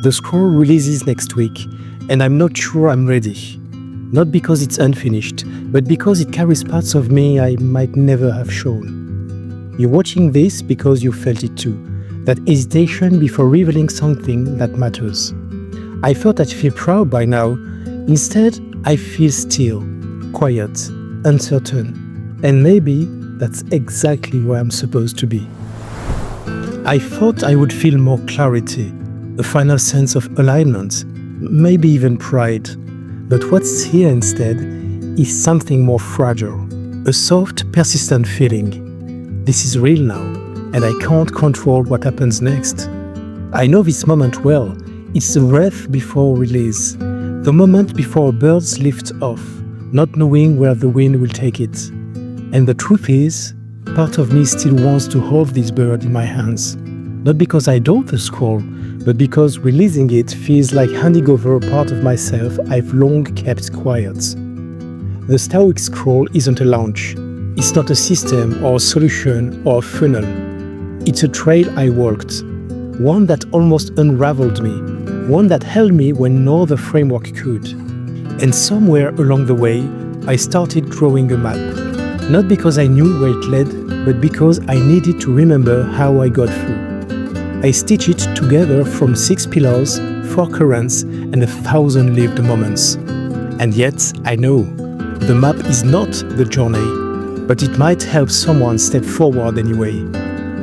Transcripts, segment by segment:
The scroll releases next week, and I'm not sure I'm ready. Not because it's unfinished, but because it carries parts of me I might never have shown. You're watching this because you felt it too, that hesitation before revealing something that matters. I thought I'd feel proud by now. Instead, I feel still, quiet, uncertain, and maybe that's exactly where I'm supposed to be. I thought I would feel more clarity, a final sense of alignment, maybe even pride. But what's here instead is something more fragile, a soft, persistent feeling. This is real now, and I can't control what happens next. I know this moment well. It's the breath before release, the moment before birds lift off, not knowing where the wind will take it. And the truth is, part of me still wants to hold this bird in my hands. Not because I doubt the scroll, but because releasing it feels like handing over a part of myself I've long kept quiet. The Stoic Scroll isn't a launch. It's not a system or a solution or a funnel. It's a trail I walked, one that almost unraveled me, one that held me when no other framework could. And somewhere along the way, I started drawing a map. Not because I knew where it led, but because I needed to remember how I got through. I stitch it together from 6 pillars, 4 currents, and 1,000 lived moments. And yet, I know, the map is not the journey, but it might help someone step forward anyway.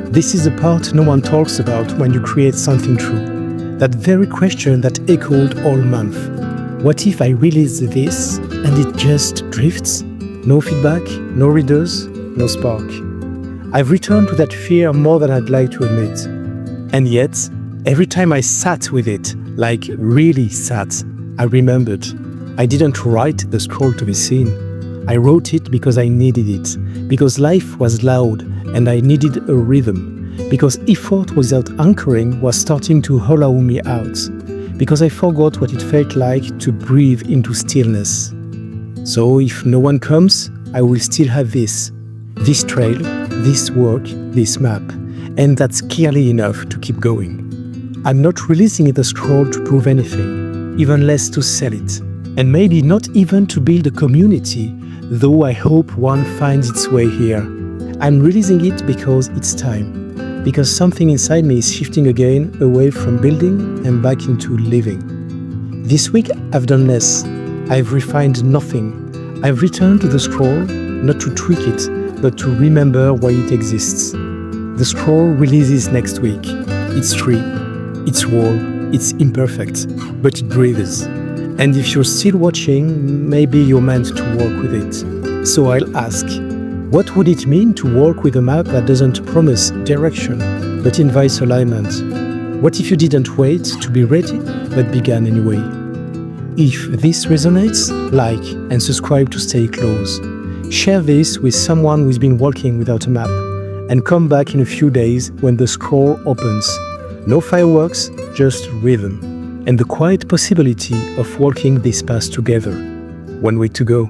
This is the part no one talks about when you create something true. That very question that echoed all month. What if I release this and it just drifts? No feedback, no readers, no spark. I've returned to that fear more than I'd like to admit. And yet, every time I sat with it, like really sat, I remembered. I didn't write the scroll to be seen. I wrote it because I needed it, because life was loud and I needed a rhythm, because effort without anchoring was starting to hollow me out, because I forgot what it felt like to breathe into stillness. So if no one comes, I will still have this trail, this work, this map. And that's clearly enough to keep going. I'm not releasing the scroll to prove anything, even less to sell it, and maybe not even to build a community, though I hope one finds its way here. I'm releasing it because it's time, because something inside me is shifting again away from building and back into living. This week I've done less. I've refined nothing. I've returned to the scroll, not to tweak it, but to remember why it exists. The scroll releases next week. It's free, it's raw, it's imperfect, but it breathes. And if you're still watching, maybe you're meant to work with it. So I'll ask, what would it mean to work with a map that doesn't promise direction, but invites alignment? What if you didn't wait to be ready, but began anyway? If this resonates, like and subscribe to stay close. Share this with someone who's been walking without a map. And come back in a few days when the scroll opens. No fireworks, just rhythm, and the quiet possibility of walking this path together. One way to go.